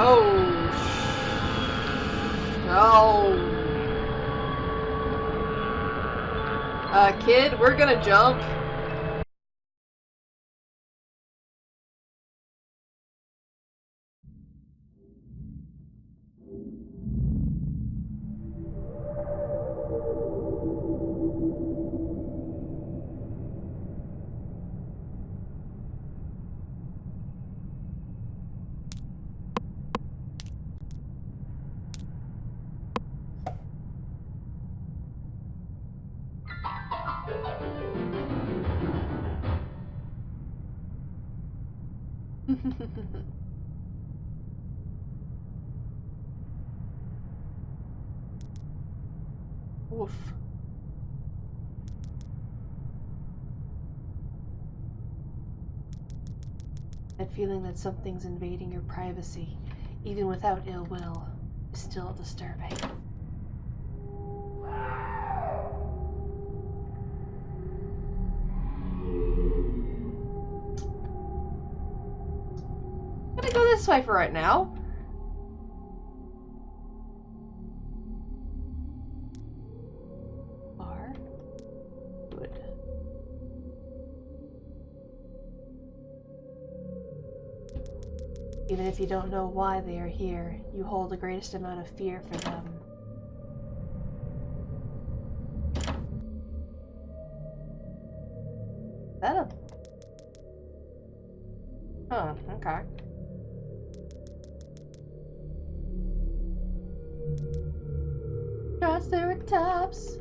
Oh, oh. Kid, we're gonna jump. Oof. That feeling that something's invading your privacy, even without ill will, is still disturbing. I'm gonna go this way for right now. Bar. Good. Even if you don't know why they are here, you hold the greatest amount of fear for them. Is that a... Oh, okay. Triceratops!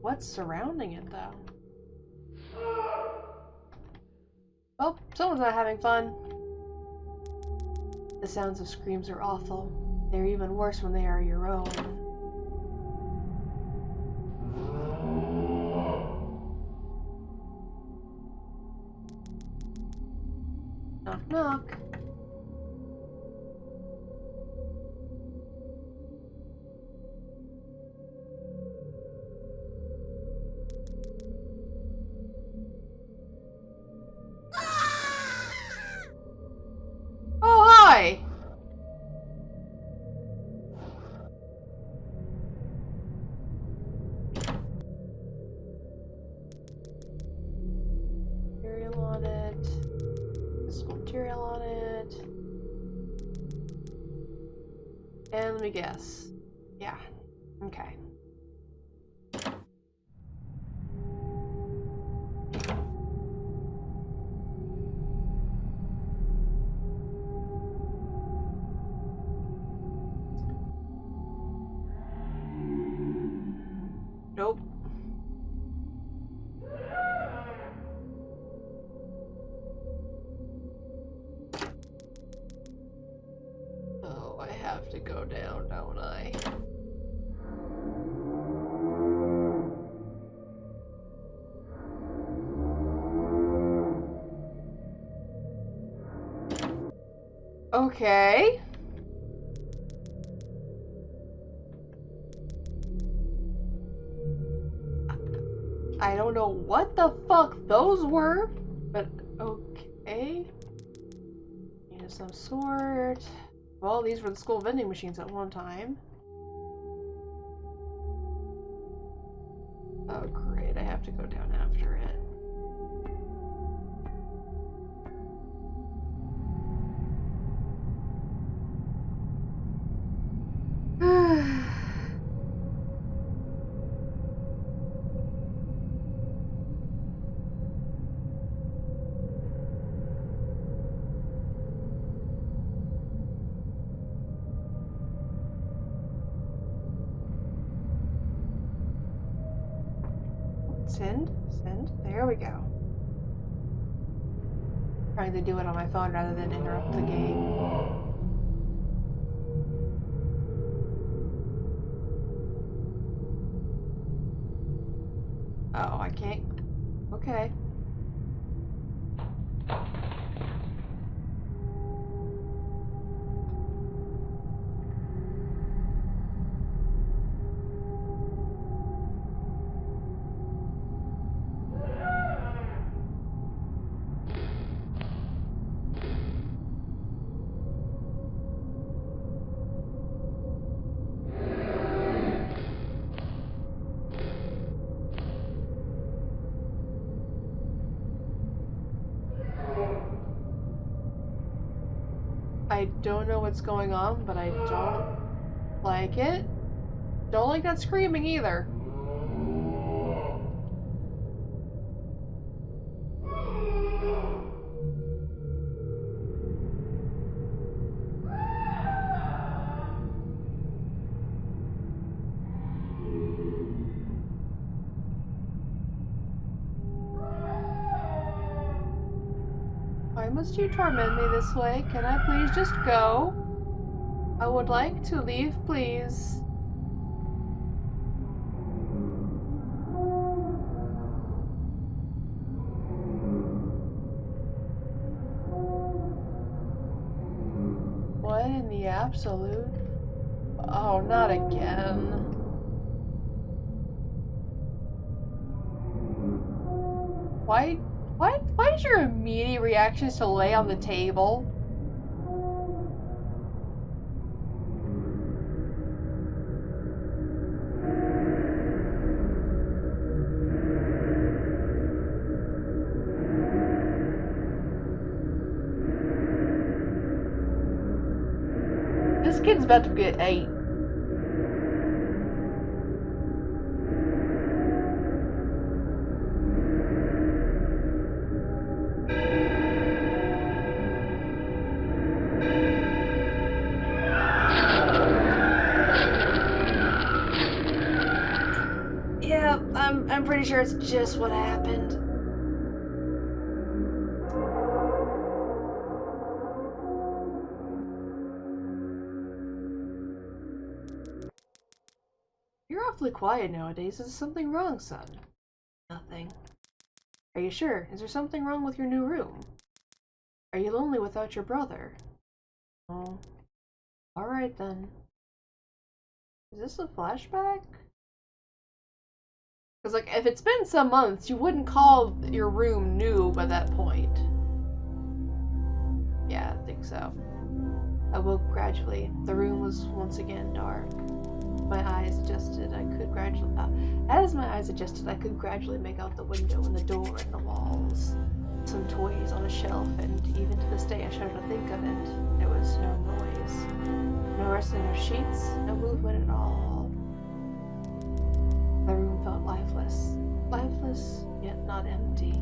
What's surrounding it, though? Oh, someone's not having fun. The sounds of screams are awful. They're even worse when they are your own. Knock, knock. Oh, hi! Material on it. Physical material on it. And let me guess. Yeah. Okay. Nope. Oh, I have to go down, don't I? Okay. I don't know what the fuck those were, but okay. Of some sort. Well, these were the school vending machines at one time. Oh great, I have to go down after it. Send, send, there we go. Trying to do it on my phone rather than interrupt the game. Oh, I can't. Okay. I don't know what's going on, but I don't like it. Don't like that screaming either. Why must you torment me this way? Can I please just go? I would like to leave, please. What in the absolute? Oh, not again. Why is your immediate reaction to lay on the table? This kid's about to get 8. Yeah, I'm pretty sure it's just what happened. You're awfully quiet nowadays. Is something wrong, son? Nothing. Are you sure? Is there something wrong with your new room? Are you lonely without your brother? Oh. Alright then. Is this a flashback? Because, like, if it's been some months, you wouldn't call your room new by that point. Yeah, I think so. I woke gradually. The room was once again dark. My eyes adjusted. As my eyes adjusted, I could gradually make out the window and the door and the walls. Some toys on a shelf, and even to this day I shudder to think of it. There was no noise. No rustling of sheets, no movement at all. The room felt lifeless. Lifeless, yet not empty.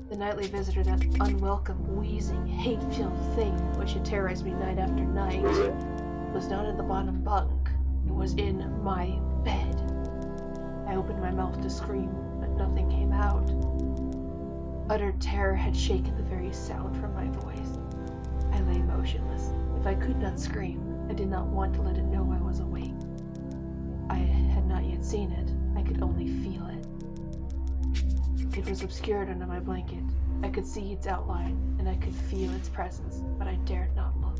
The nightly visitor, that unwelcome, wheezing, hate-filled thing which had terrorized me night after night, was not in the bottom bunk. It was in my bed. I opened my mouth to scream, but nothing came out. Utter terror had shaken the very sound from my voice. I lay motionless. If I could not scream, I did not want to let it know I was awake. I had not yet seen it. I could only feel it. It was obscured under my blanket. I could see its outline, and I could feel its presence, but I dared not look.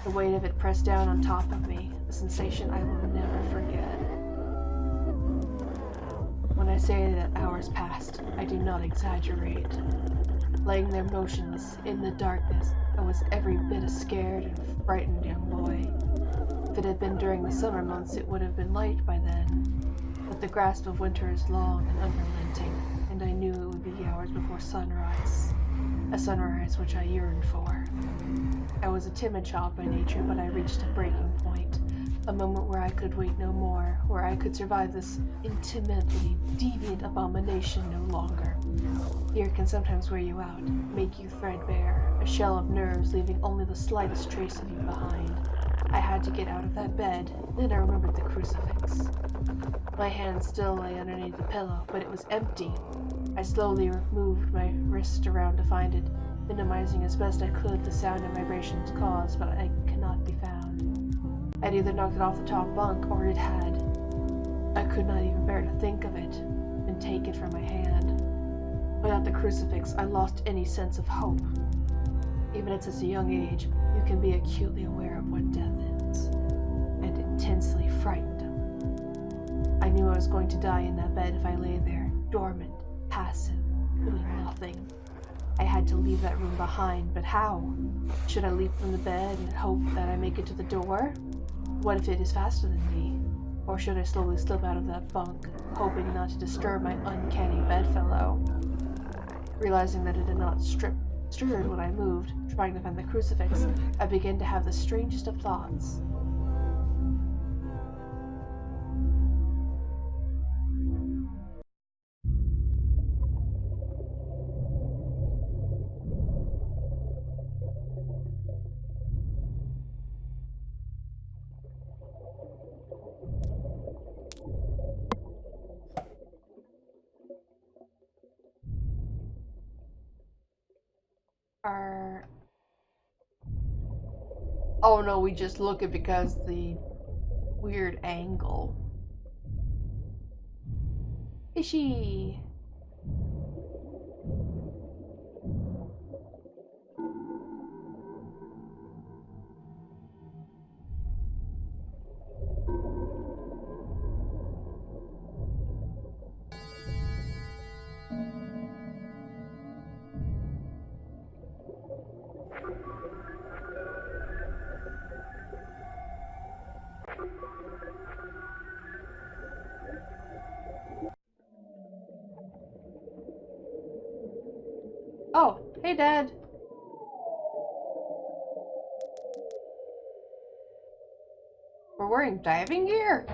The weight of it pressed down on top of me, a sensation I will never forget. When I say that hours passed, I do not exaggerate. Laying there motionless, in the darkness, I was every bit a scared and frightened young boy. If it had been during the summer months, it would have been light by then. But the grasp of winter is long and unrelenting, and I knew it would be hours before sunrise. A sunrise which I yearned for. I was a timid child by nature, but I reached a breaking point. A moment where I could wait no more, where I could survive this intimately deviant abomination no longer. Fear can sometimes wear you out, make you threadbare, a shell of nerves leaving only the slightest trace of you behind. I had to get out of that bed, then I remembered the crucifix. My hand still lay underneath the pillow, but it was empty. I slowly moved my wrist around to find it, minimizing as best I could the sound and vibrations caused, but it cannot be found. I'd either knocked it off the top bunk, or it had. I could not even bear to think of it, and take it from my hand. Without the crucifix, I lost any sense of hope. Even at such a young age, you can be acutely aware of what death is, and intensely frightened. I knew I was going to die in that bed if I lay there, dormant, passive, doing nothing. I had to leave that room behind, but how? Should I leap from the bed and hope that I make it to the door? What if it is faster than me? Or should I slowly slip out of that bunk, hoping not to disturb my uncanny bedfellow? Realizing that it did not stirred when I moved, trying to find the crucifix. I began to have the strangest of thoughts. Oh no, we just look at because the weird angle. Fishy! Oh, hey Dad! We're wearing diving gear?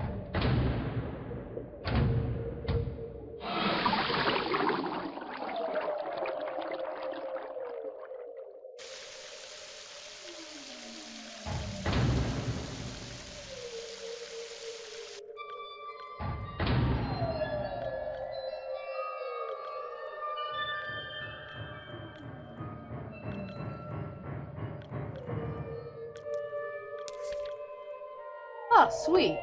Oh, sweet.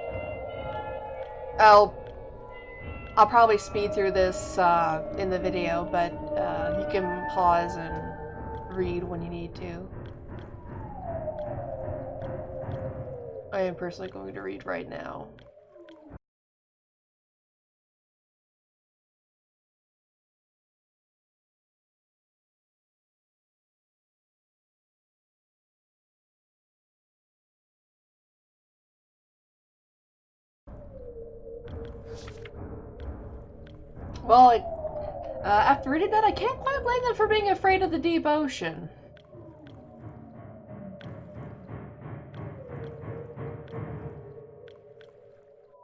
I'll probably speed through this in the video, but you can pause and read when you need to. I am personally going to read right now. Well, after reading that, I can't quite blame them for being afraid of the deep ocean.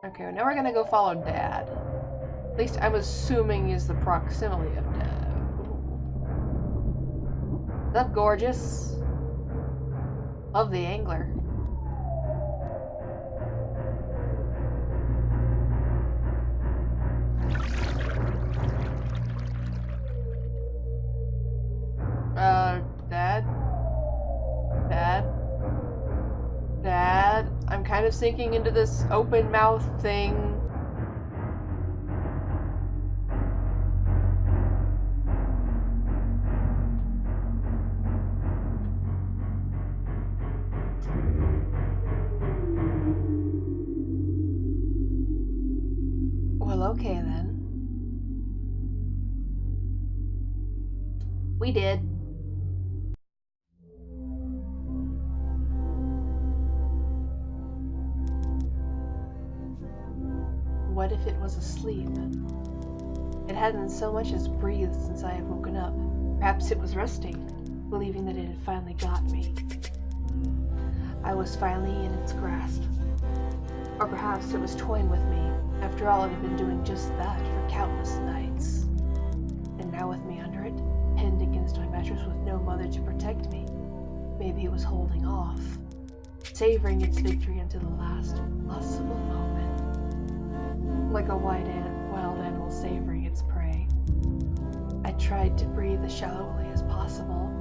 Okay, now we're gonna go follow Dad. At least I'm assuming is the proximity of Dad. What's up, gorgeous? Love the angler. Dad? Dad? Dad? I'm kind of sinking into this open mouth thing. Well, okay then. We did. What if it was asleep? It hadn't so much as breathed since I had woken up. Perhaps it was resting, believing that it had finally got me. I was finally in its grasp. Or perhaps it was toying with me. After all, it had been doing just that for countless nights. And now with me under it, pinned against my mattress with no mother to protect me, maybe it was holding off, savoring its victory until the last possible moment. Like a wild animal savoring its prey. I tried to breathe as shallowly as possible,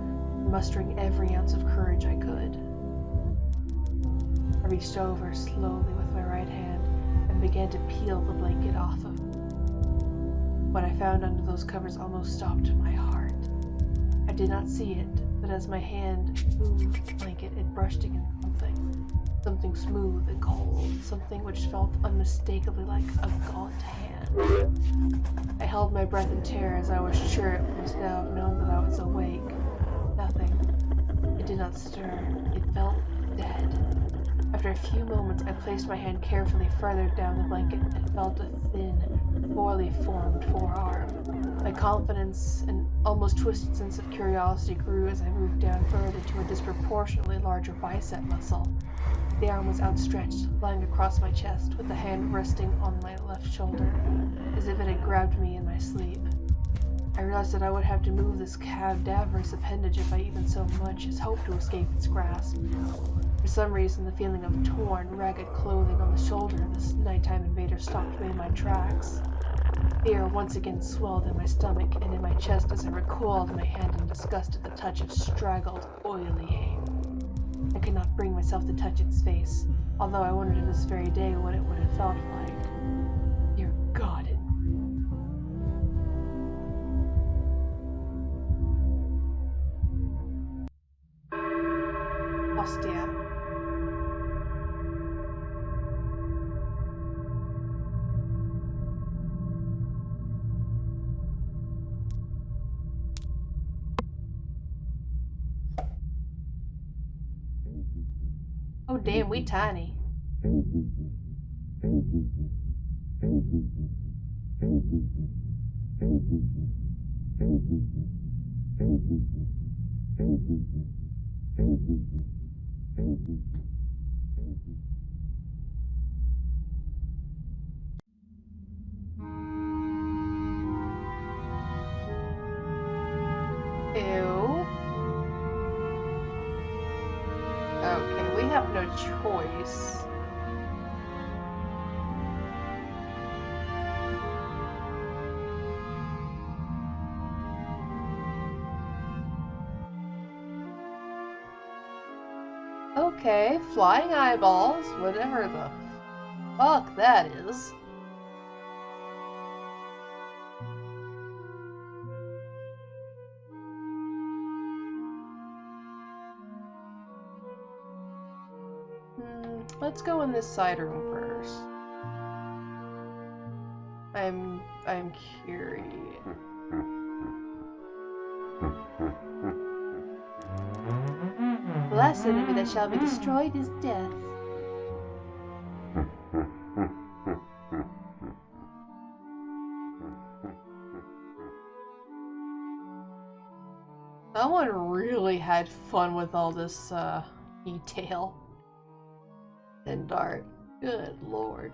mustering every ounce of courage I could. I reached over slowly with my right hand and began to peel the blanket off of me. What I found under those covers almost stopped my heart. I did not see it, but as my hand moved the blanket, it brushed against something smooth and cold, something which felt unmistakably like a gaunt hand. I held my breath in terror as I was sure it must now have known that I was awake. Nothing. It did not stir. It felt dead. After a few moments, I placed my hand carefully further down the blanket and felt a thin, poorly formed forearm. My confidence and almost twisted sense of curiosity grew as I moved down further to a disproportionately larger bicep muscle. The arm was outstretched, lying across my chest, with the hand resting on my left shoulder, as if it had grabbed me in my sleep. I realized that I would have to move this cadaverous appendage if I even so much as hoped to escape its grasp. For some reason, the feeling of torn, ragged clothing on the shoulder of this nighttime invader stopped me in my tracks. Fear once again swelled in my stomach and in my chest as I recoiled my hand in disgust at the touch of straggled, oily hair. I could not bring myself to touch its face, although I wondered this very day what it would have felt like. Dear God, Hostia. Oh damn, we tiny. Ew. Okay, we have no choice. Okay, flying eyeballs, whatever the fuck that is. Let's go in this side room first. I'm curious. The last enemy that shall be destroyed is death. Someone really had fun with all this detail and art. Good lord.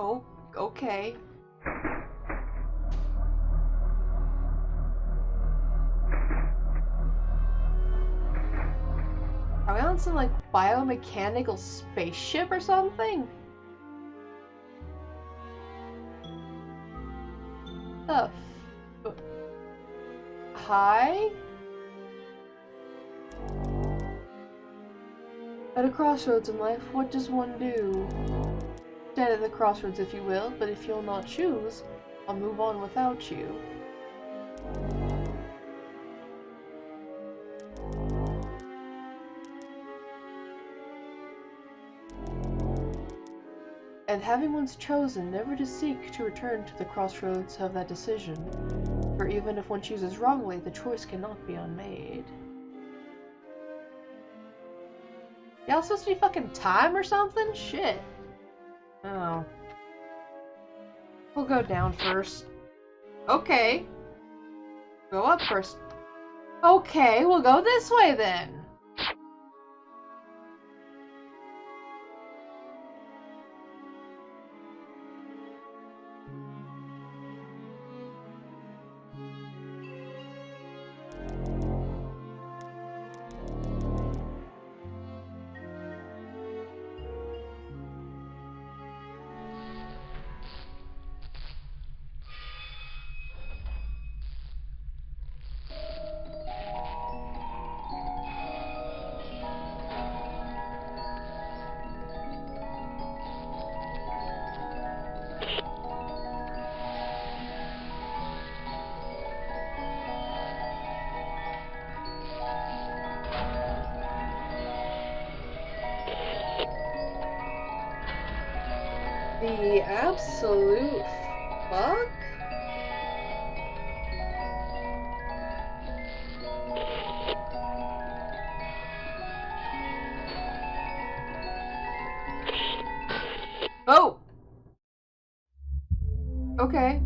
Oh, okay. Are we on some like biomechanical spaceship or something? The Hi? At a crossroads in life, what does one do? Stand at the crossroads if you will, but if you'll not choose, I'll move on without you. And having once chosen, never to seek to return to the crossroads of that decision. For even if one chooses wrongly, the choice cannot be unmade. Y'all supposed to be fucking time or something? Shit. Oh. We'll go down first. Okay. Go up first. Okay, we'll go this way then. The absolute fuck? Oh! Okay.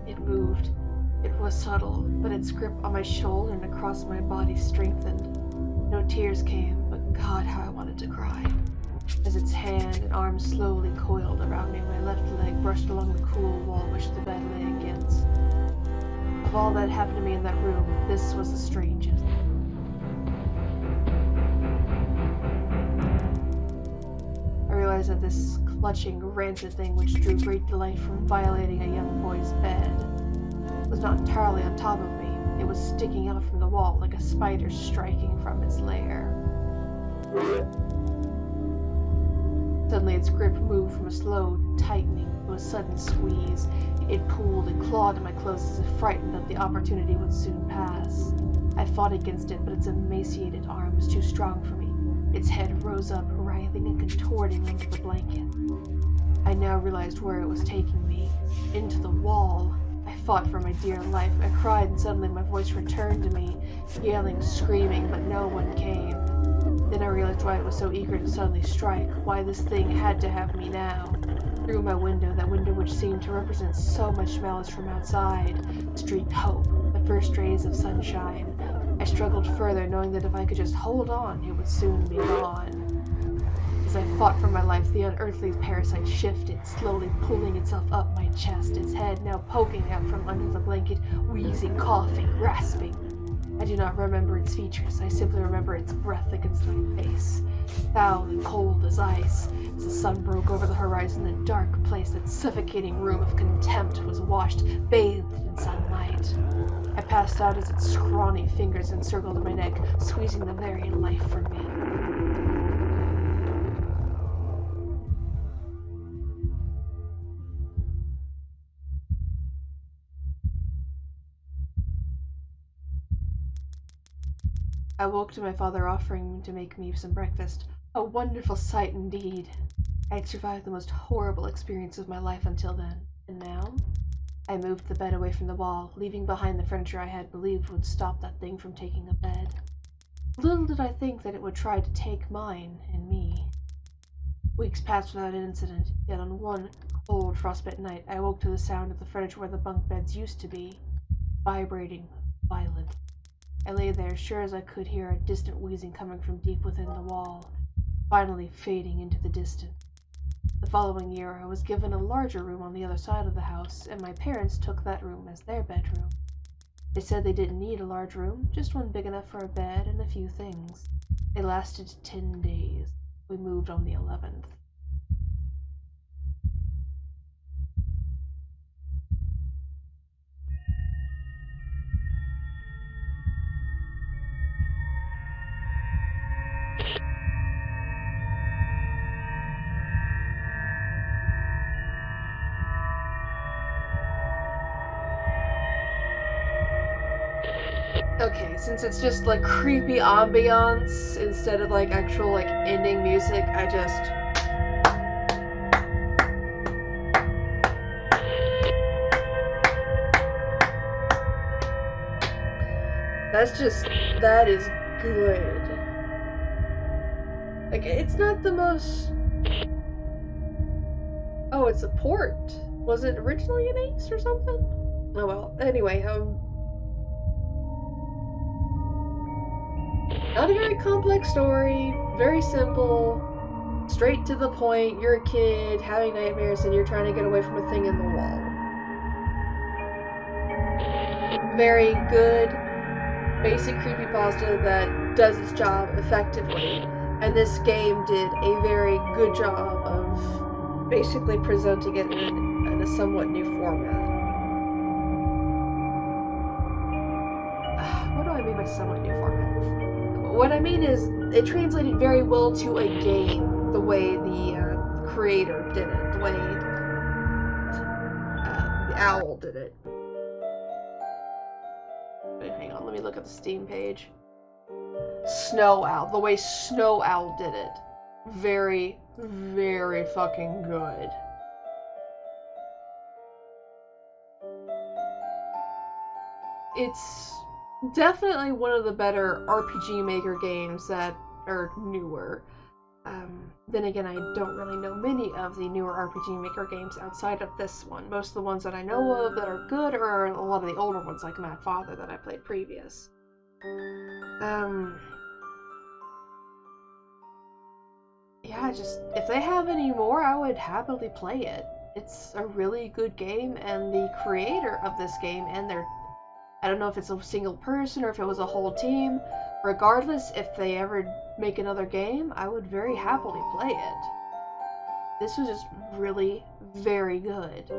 It moved. It was subtle, but its grip on my shoulder and across my body strengthened. No tears came, but God, how I wanted to cry. As its hand and arm slowly coiled around me, my left leg brushed along the cool wall which the bed lay against. Of all that happened to me in that room, this was the strangest. I realized that this clutching, rancid thing which drew great delight from violating a young boy's bed was not entirely on top of me. It was sticking out from the wall like a spider striking from its lair. Suddenly its grip moved from a slow tightening to a sudden squeeze. It pulled and clawed at my clothes as if frightened that the opportunity would soon pass. I fought against it, but its emaciated arm was too strong for me. Its head rose up, writhing and contorting under the blanket. I now realized where it was taking me. Into the wall. I fought for my dear life. I cried, and suddenly my voice returned to me, yelling, screaming, but no one came. Then I realized why it was so eager to suddenly strike, why this thing had to have me now. Through my window, that window which seemed to represent so much malice from outside, streaked hope, the first rays of sunshine. I struggled further, knowing that if I could just hold on, it would soon be gone. As I fought for my life, the unearthly parasite shifted, slowly pulling itself up my chest, its head now poking out from under the blanket, wheezing, coughing, rasping. I do not remember its features. I simply remember its breath against my face, foul and cold as ice. As the sun broke over the horizon, the dark place, that suffocating room of contempt, was washed, bathed in sunlight. I passed out as its scrawny fingers encircled my neck, squeezing the very life from me. I woke to my father offering to make me some breakfast. A wonderful sight indeed. I had survived the most horrible experience of my life until then, and now? I moved the bed away from the wall, leaving behind the furniture I had believed would stop that thing from taking the bed. Little did I think that it would try to take mine and me. Weeks passed without incident, yet on one cold frostbite night I woke to the sound of the furniture where the bunk beds used to be, vibrating violently. I lay there, sure as I could hear a distant wheezing coming from deep within the wall, finally fading into the distance. The following year I was given a larger room on the other side of the house, and my parents took that room as their bedroom. They said they didn't need a large room, just one big enough for a bed and a few things. It lasted 10 days. We moved on the 11th. Okay, since it's just like creepy ambiance instead of like actual like ending music, that is good. Like, it's not the most... Oh, it's a port. Was it originally an ace or something? Oh well, anyway, not a very complex story, very simple, straight to the point. You're a kid having nightmares and you're trying to get away from a thing in the wall. Very good, basic creepypasta that does its job effectively. And this game did a very good job of basically presenting it in a somewhat new format. What do I mean by somewhat new format? What I mean is, it translated very well to a game, the way the creator did it, the way the owl did it. Wait, hang on, let me look at the Steam page. Snow Owl, the way Snow Owl did it. Very, very fucking good. It's definitely one of the better RPG Maker games that are newer. Then again, I don't really know many of the newer RPG Maker games outside of this one. Most of the ones that I know of that are good are a lot of the older ones, like Mad Father, that I played previous. Yeah, just, if they have any more, I would happily play it. It's a really good game, and the creator of this game and their, I don't know if it's a single person or if it was a whole team, regardless, if they ever make another game, I would very happily play it. This was just really very good.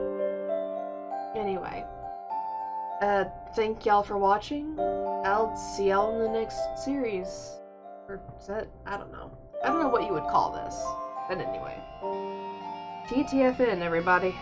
Anyway, thank y'all for watching. I'll see y'all in the next series. Or is that, I don't know. I don't know what you would call this. But anyway. TTFN, everybody.